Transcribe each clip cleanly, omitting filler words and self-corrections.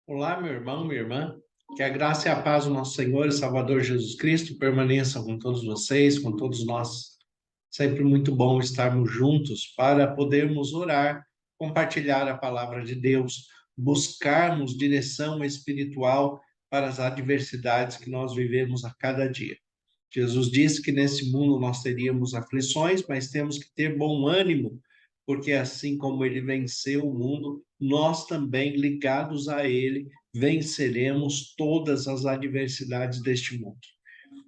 Olá, meu irmão, minha irmã. Que a graça e a paz do nosso Senhor e Salvador Jesus Cristo permaneçam com todos vocês, com todos nós. Sempre muito bom estarmos juntos para podermos orar, compartilhar a palavra de Deus, buscarmos direção espiritual para as adversidades que nós vivemos a cada dia. Jesus disse que nesse mundo nós teríamos aflições, mas temos que ter bom ânimo, porque assim como ele venceu o mundo, nós também, ligados a ele, venceremos todas as adversidades deste mundo.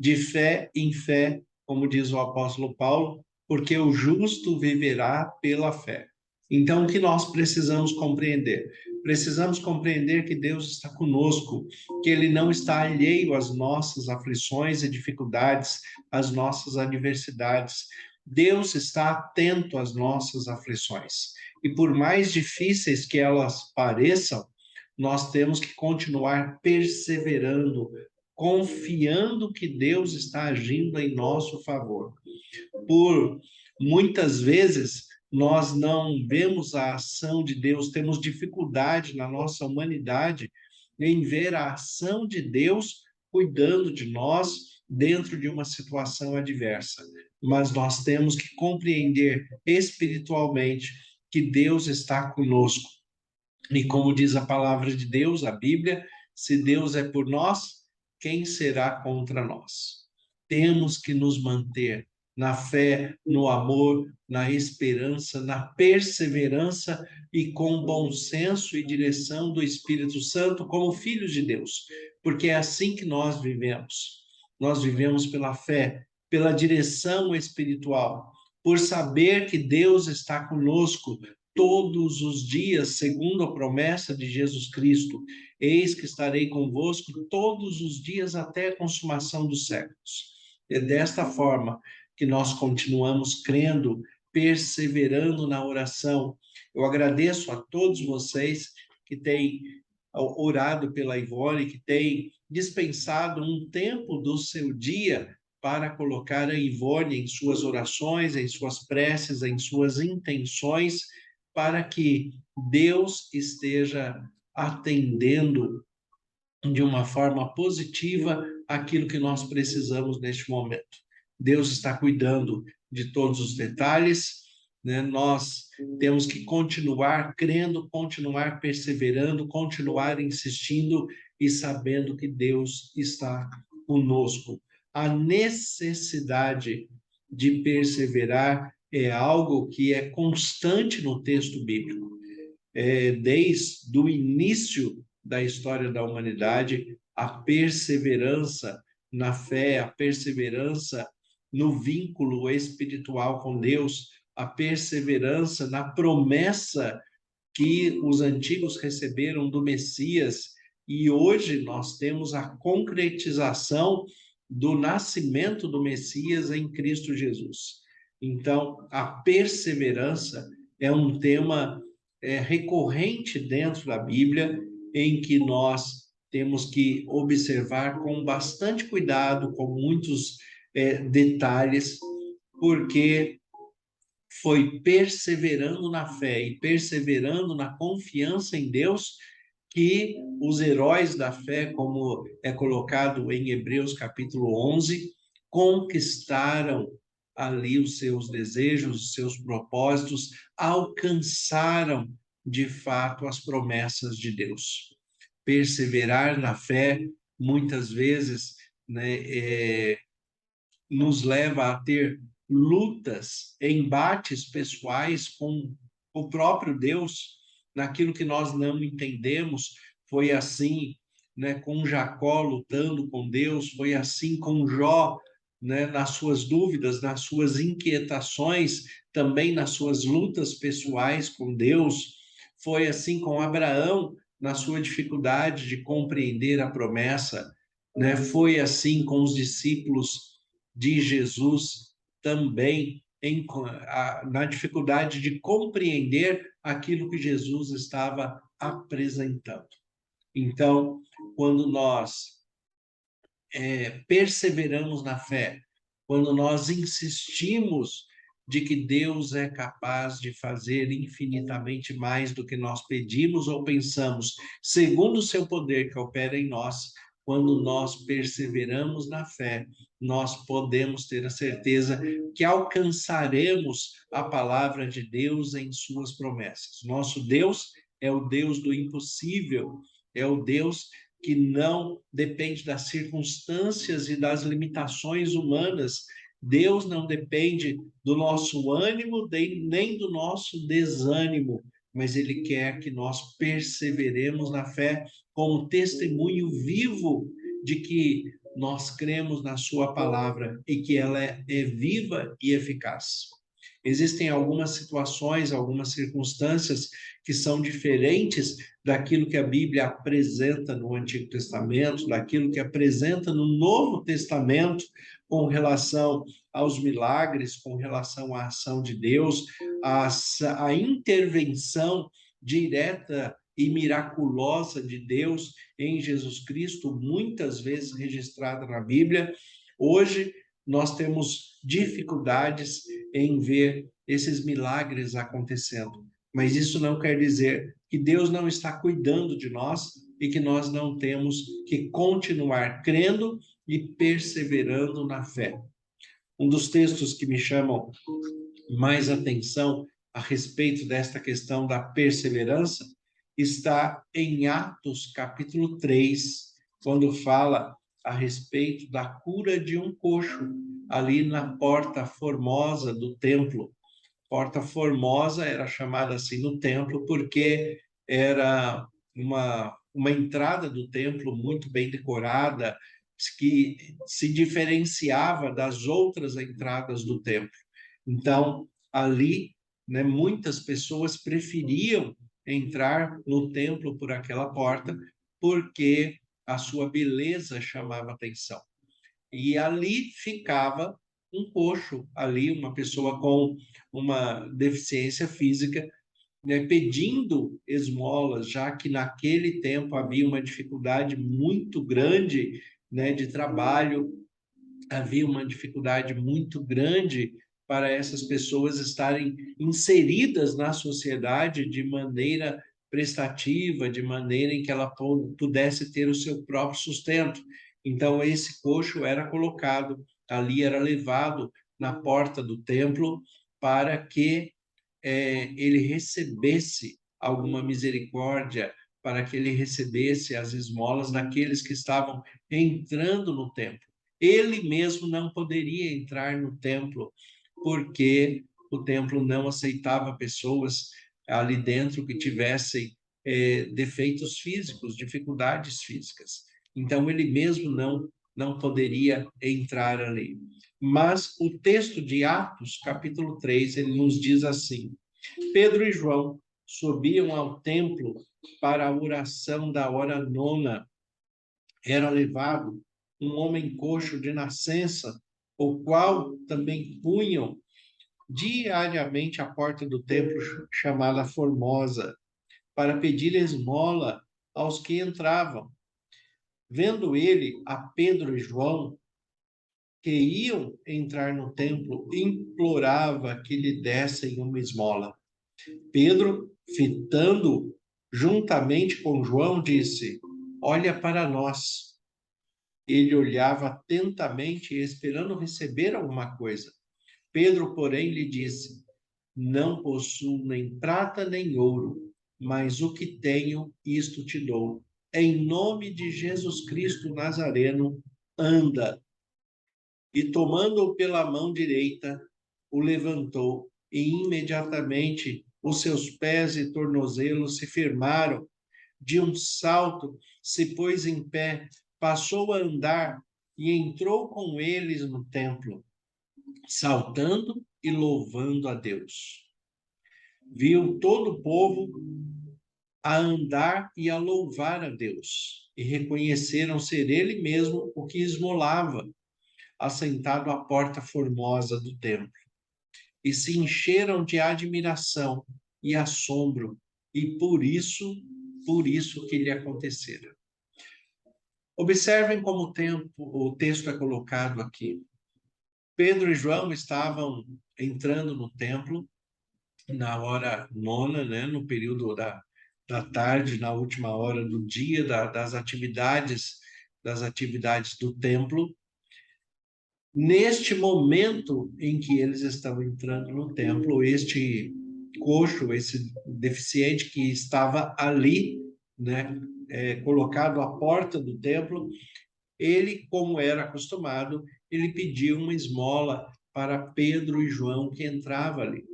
De fé em fé, como diz o apóstolo Paulo, porque o justo viverá pela fé. Então, o que nós precisamos compreender? Precisamos compreender que Deus está conosco, que Ele não está alheio às nossas aflições e dificuldades, às nossas adversidades. Deus está atento às nossas aflições. E por mais difíceis que elas pareçam, nós temos que continuar perseverando, confiando que Deus está agindo em nosso favor. Por muitas vezes nós não vemos a ação de Deus, temos dificuldade na nossa humanidade em ver a ação de Deus cuidando de nós dentro de uma situação adversa. Mas nós temos que compreender espiritualmente que Deus está conosco. E como diz a palavra de Deus, a Bíblia, se Deus é por nós, quem será contra nós? Temos que nos manter na fé, no amor, na esperança, na perseverança e com bom senso e direção do Espírito Santo como filhos de Deus, porque é assim que nós vivemos. Nós vivemos pela fé, pela direção espiritual, por saber que Deus está conosco todos os dias, segundo a promessa de Jesus Cristo. Eis que estarei convosco todos os dias até a consumação dos séculos. É desta forma que nós continuamos crendo, perseverando na oração. Eu agradeço a todos vocês que têm orado pela Ivone, que têm dispensado um tempo do seu dia para colocar a Ivone em suas orações, em suas preces, em suas intenções, para que Deus esteja atendendo de uma forma positiva aquilo que nós precisamos neste momento. Deus está cuidando de todos os detalhes, né? Nós temos que continuar crendo, continuar perseverando, continuar insistindo e sabendo que Deus está conosco. A necessidade de perseverar é algo que é constante no texto bíblico. Desde o início da história da humanidade, a perseverança na fé, a perseverança no vínculo espiritual com Deus, a perseverança na promessa que os antigos receberam do Messias, e hoje nós temos a concretização do nascimento do Messias em Cristo Jesus. Então, a perseverança é um tema recorrente dentro da Bíblia, em que nós temos que observar com bastante cuidado, com muitos detalhes, porque foi perseverando na fé e perseverando na confiança em Deus que os heróis da fé, como é colocado em Hebreus capítulo 11, conquistaram ali os seus desejos, os seus propósitos, alcançaram de fato as promessas de Deus. Perseverar na fé, muitas vezes, né, nos leva a ter lutas, embates pessoais com o próprio Deus, naquilo que nós não entendemos. Foi assim, né, com Jacó lutando com Deus, foi assim com Jó, né, nas suas dúvidas, nas suas inquietações, também nas suas lutas pessoais com Deus. Foi assim com Abraão, na sua dificuldade de compreender a promessa, né? Foi assim com os discípulos de Jesus também na dificuldade de compreender aquilo que Jesus estava apresentando. Então, quando nós perseveramos na fé, quando nós insistimos de que Deus é capaz de fazer infinitamente mais do que nós pedimos ou pensamos, segundo o seu poder que opera em nós. Quando nós perseveramos na fé, nós podemos ter a certeza que alcançaremos a palavra de Deus em suas promessas. Nosso Deus é o Deus do impossível, é o Deus que não depende das circunstâncias e das limitações humanas. Deus não depende do nosso ânimo nem do nosso desânimo, mas Ele quer que nós perseveremos na fé como testemunho vivo de que nós cremos na Sua palavra e que ela é viva e eficaz. Existem algumas situações, algumas circunstâncias que são diferentes daquilo que a Bíblia apresenta no Antigo Testamento, daquilo que apresenta no Novo Testamento, com relação aos milagres, com relação à ação de Deus, a intervenção direta e miraculosa de Deus em Jesus Cristo, muitas vezes registrada na Bíblia. Hoje nós temos dificuldades em ver esses milagres acontecendo, mas isso não quer dizer que Deus não está cuidando de nós e que nós não temos que continuar crendo e perseverando na fé. Um dos textos que me chamam mais atenção a respeito desta questão da perseverança está em Atos, capítulo 3, quando fala a respeito da cura de um coxo, ali na Porta Formosa do templo. Porta Formosa era chamada assim no templo porque era uma entrada do templo muito bem decorada, que se diferenciava das outras entradas do templo. Então, ali, né, muitas pessoas preferiam entrar no templo por aquela porta porque a sua beleza chamava atenção. E ali ficava um coxo, ali uma pessoa com uma deficiência física, né, pedindo esmolas, já que naquele tempo havia uma dificuldade muito grande, né, de trabalho, havia uma dificuldade muito grande para essas pessoas estarem inseridas na sociedade de maneira prestativa, de maneira em que ela pudesse ter o seu próprio sustento. Então, esse coxo era colocado ali, era levado na porta do templo para que ele recebesse alguma misericórdia, para que ele recebesse as esmolas daqueles que estavam entrando no templo. Ele mesmo não poderia entrar no templo, porque o templo não aceitava pessoas ali dentro que tivessem defeitos físicos, dificuldades físicas. Então, ele mesmo não poderia entrar ali. Mas o texto de Atos, capítulo 3, ele nos diz assim: Pedro e João subiam ao templo para a oração da hora nona. Era levado um homem coxo de nascença, o qual também punham diariamente à porta do templo chamada Formosa, para pedir esmola aos que entravam. Vendo ele a Pedro e João, que iam entrar no templo, implorava que lhe dessem uma esmola. Pedro, fitando juntamente com João, disse: Olha para nós. Ele olhava atentamente, esperando receber alguma coisa. Pedro, porém, lhe disse: Não possuo nem prata nem ouro, mas o que tenho, isto te dou. Em nome de Jesus Cristo Nazareno, anda. E tomando-o pela mão direita, o levantou, e imediatamente os seus pés e tornozelos se firmaram. De um salto, se pôs em pé, passou a andar e entrou com eles no templo, saltando e louvando a Deus. Viu todo o povo a andar e a louvar a Deus, e reconheceram ser ele mesmo o que esmolava, assentado à porta formosa do templo, e se encheram de admiração e assombro, e por isso que lhe acontecera. Observem como o texto é colocado aqui. Pedro e João estavam entrando no templo na hora nona, né, no período da tarde, na última hora do dia, das atividades do templo. Neste momento em que eles estão entrando no templo, este coxo, esse deficiente que estava ali, né, colocado à porta do templo, ele, como era acostumado, ele pediu uma esmola para Pedro e João que entrava ali.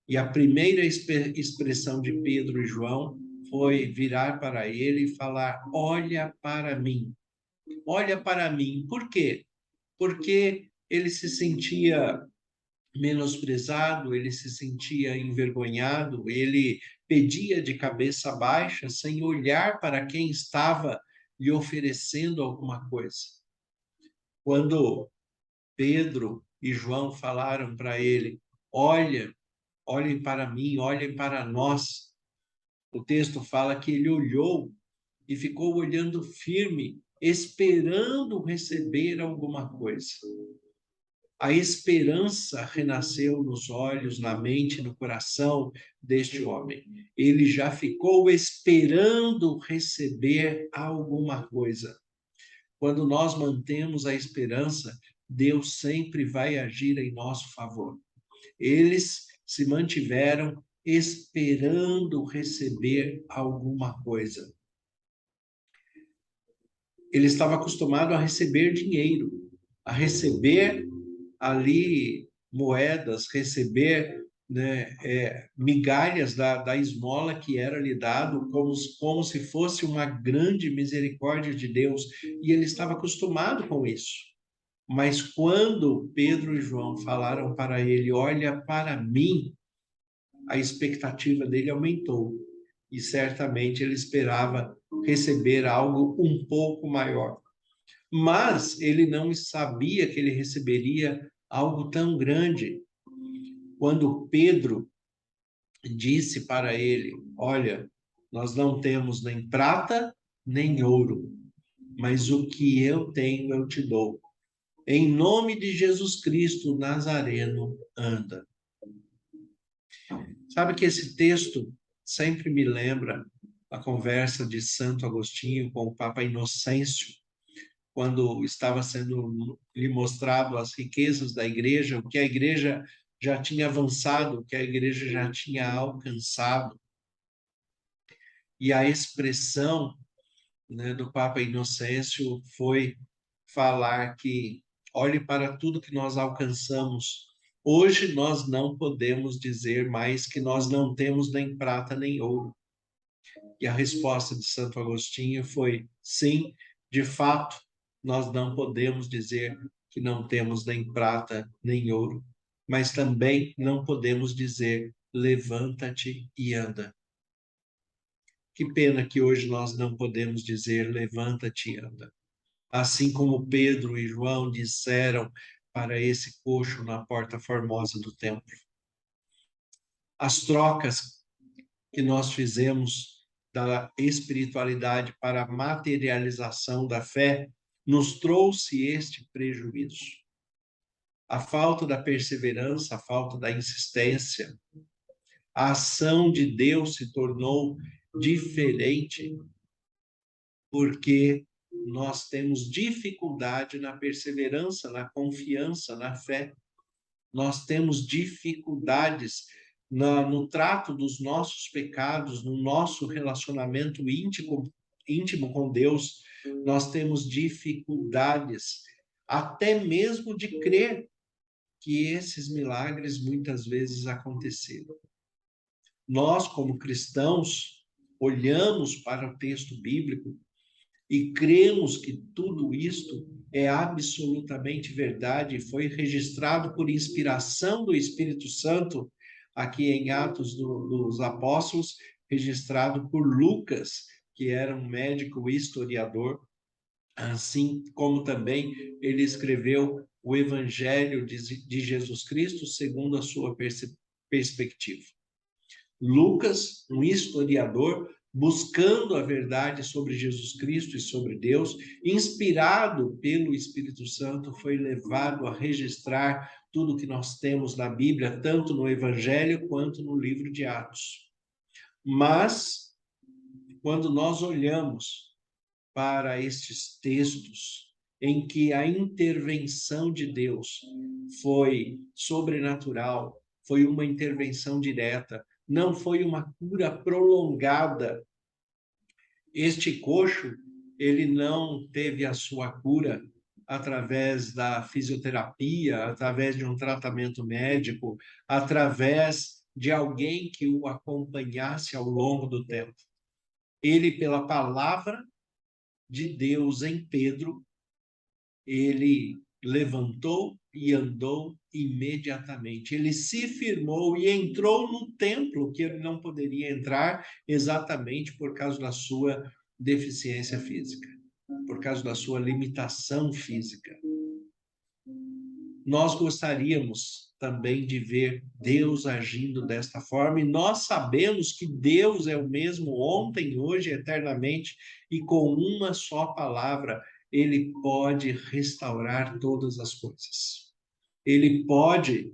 E a primeira expressão de Pedro e João foi virar para ele e falar: olha para mim. Olha para mim. Por quê? Porque ele se sentia menosprezado, ele se sentia envergonhado, ele pedia de cabeça baixa, sem olhar para quem estava lhe oferecendo alguma coisa. Quando Pedro e João falaram para ele: olha, olhem para mim, olhem para nós. O texto fala que ele olhou e ficou olhando firme, esperando receber alguma coisa. A esperança renasceu nos olhos, na mente, no coração deste homem. Ele já ficou esperando receber alguma coisa. Quando nós mantemos a esperança, Deus sempre vai agir em nosso favor. Eles se mantiveram esperando receber alguma coisa. Ele estava acostumado a receber dinheiro, a receber ali moedas, receber, né, migalhas da esmola que era lhe dado, como se fosse uma grande misericórdia de Deus, e ele estava acostumado com isso. Mas quando Pedro e João falaram para ele: olha para mim, a expectativa dele aumentou. E certamente ele esperava receber algo um pouco maior. Mas ele não sabia que ele receberia algo tão grande. Quando Pedro disse para ele: olha, nós não temos nem prata nem ouro, mas o que eu tenho eu te dou. Em nome de Jesus Cristo Nazareno, anda. Sabe que esse texto sempre me lembra a conversa de Santo Agostinho com o Papa Inocêncio, quando estava sendo lhe mostrado as riquezas da igreja, o que a igreja já tinha avançado, o que a igreja já tinha alcançado. E a expressão, né, do Papa Inocêncio foi falar que olhe para tudo que nós alcançamos. Hoje nós não podemos dizer mais que nós não temos nem prata nem ouro. E a resposta de Santo Agostinho foi: sim, de fato, nós não podemos dizer que não temos nem prata nem ouro, mas também não podemos dizer: levanta-te e anda. Que pena que hoje nós não podemos dizer: levanta-te e anda. Assim como Pedro e João disseram para esse coxo na porta formosa do templo. As trocas que nós fizemos da espiritualidade para a materialização da fé nos trouxe este prejuízo. A falta da perseverança, a falta da insistência, a ação de Deus se tornou diferente porque nós temos dificuldade na perseverança, na confiança, na fé. Nós temos dificuldades no trato dos nossos pecados, no nosso relacionamento íntimo com Deus. Nós temos dificuldades até mesmo de crer que esses milagres muitas vezes aconteceram. Nós, como cristãos, olhamos para o texto bíblico e cremos que tudo isto é absolutamente verdade e foi registrado por inspiração do Espírito Santo, aqui em Atos dos Apóstolos, registrado por Lucas, que era um médico historiador, assim como também ele escreveu o Evangelho de Jesus Cristo segundo a sua perspectiva. Lucas, um historiador, buscando a verdade sobre Jesus Cristo e sobre Deus, inspirado pelo Espírito Santo, foi levado a registrar tudo que nós temos na Bíblia, tanto no Evangelho quanto no livro de Atos. Mas, quando nós olhamos para estes textos, em que a intervenção de Deus foi sobrenatural, foi uma intervenção direta, não foi uma cura prolongada. Este coxo, ele não teve a sua cura através da fisioterapia, através de um tratamento médico, através de alguém que o acompanhasse ao longo do tempo. Ele, pela palavra de Deus em Pedro, ele levantou e andou imediatamente. Ele se firmou e entrou no templo que ele não poderia entrar exatamente por causa da sua deficiência física, por causa da sua limitação física. Nós gostaríamos também de ver Deus agindo desta forma, e nós sabemos que Deus é o mesmo ontem, hoje, eternamente, e com uma só palavra, ele pode restaurar todas as coisas. Ele pode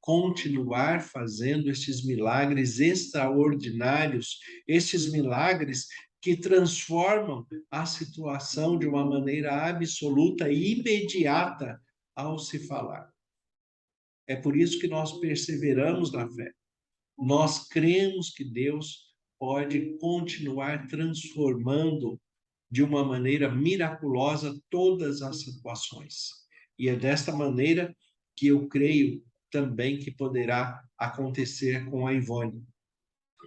continuar fazendo estes milagres extraordinários, estes milagres que transformam a situação de uma maneira absoluta e imediata ao se falar. É por isso que nós perseveramos na fé. Nós cremos que Deus pode continuar transformando de uma maneira miraculosa todas as situações. E é desta maneira que eu creio também que poderá acontecer com a Ivone.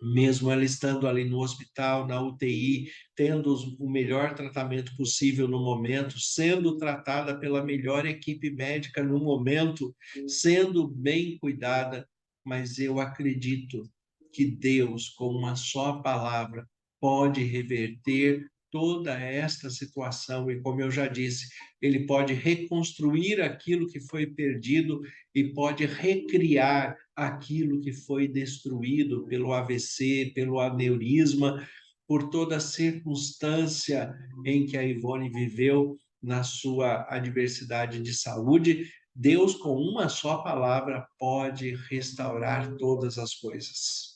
Mesmo ela estando ali no hospital, na UTI, tendo o melhor tratamento possível no momento, sendo tratada pela melhor equipe médica no momento, sendo bem cuidada, mas eu acredito que Deus, com uma só palavra, pode reverter toda esta situação e, como eu já disse, ele pode reconstruir aquilo que foi perdido e pode recriar aquilo que foi destruído pelo AVC, pelo aneurisma, por toda a circunstância em que a Ivone viveu na sua adversidade de saúde. Deus, com uma só palavra, pode restaurar todas as coisas.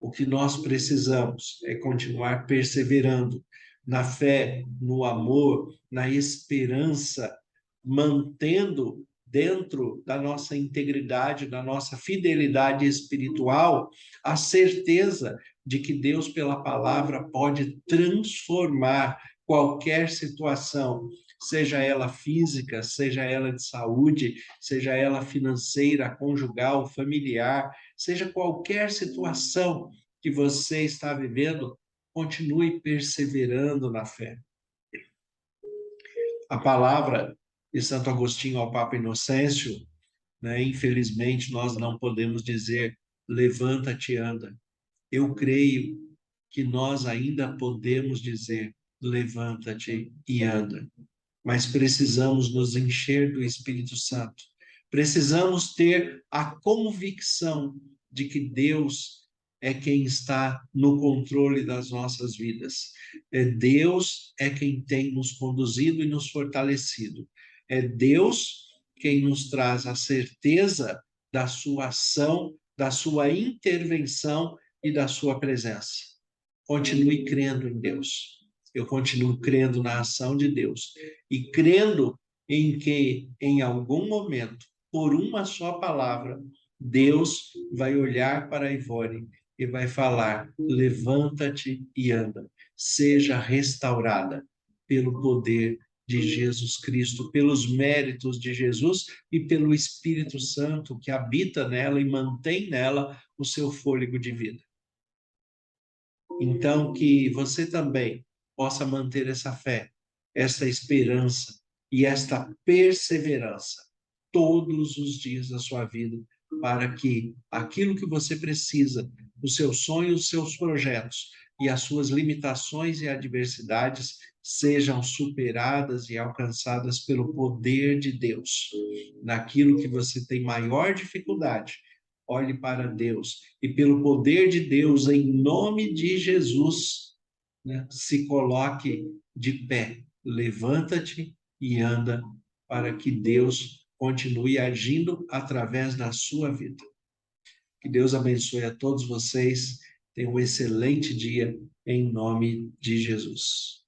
O que nós precisamos é continuar perseverando na fé, no amor, na esperança, mantendo dentro da nossa integridade, da nossa fidelidade espiritual, a certeza de que Deus, pela palavra, pode transformar qualquer situação, seja ela física, seja ela de saúde, seja ela financeira, conjugal, familiar, seja qualquer situação que você está vivendo, continue perseverando na fé. A palavra de Santo Agostinho ao Papa Inocêncio, né, infelizmente, nós não podemos dizer levanta-te e anda. Eu creio que nós ainda podemos dizer levanta-te e anda, mas precisamos nos encher do Espírito Santo. Precisamos ter a convicção de que Deus é quem está no controle das nossas vidas. Deus é quem tem nos conduzido e nos fortalecido. É Deus quem nos traz a certeza da sua ação, da sua intervenção e da sua presença. Continue crendo em Deus. Eu continuo crendo na ação de Deus e crendo em que, em algum momento, por uma só palavra, Deus vai olhar para a Ivone e vai falar: levanta-te e anda, seja restaurada pelo poder de Jesus Cristo, pelos méritos de Jesus e pelo Espírito Santo que habita nela e mantém nela o seu fôlego de vida. Então, que você também possa manter essa fé, essa esperança e esta perseverança todos os dias da sua vida, para que aquilo que você precisa, os seus sonhos, os seus projetos e as suas limitações e adversidades sejam superadas e alcançadas pelo poder de Deus. Naquilo que você tem maior dificuldade, olhe para Deus e pelo poder de Deus, em nome de Jesus, né, se coloque de pé, levanta-te e anda para que Deus continue agindo através da sua vida. Que Deus abençoe a todos vocês. Tenham um excelente dia em nome de Jesus.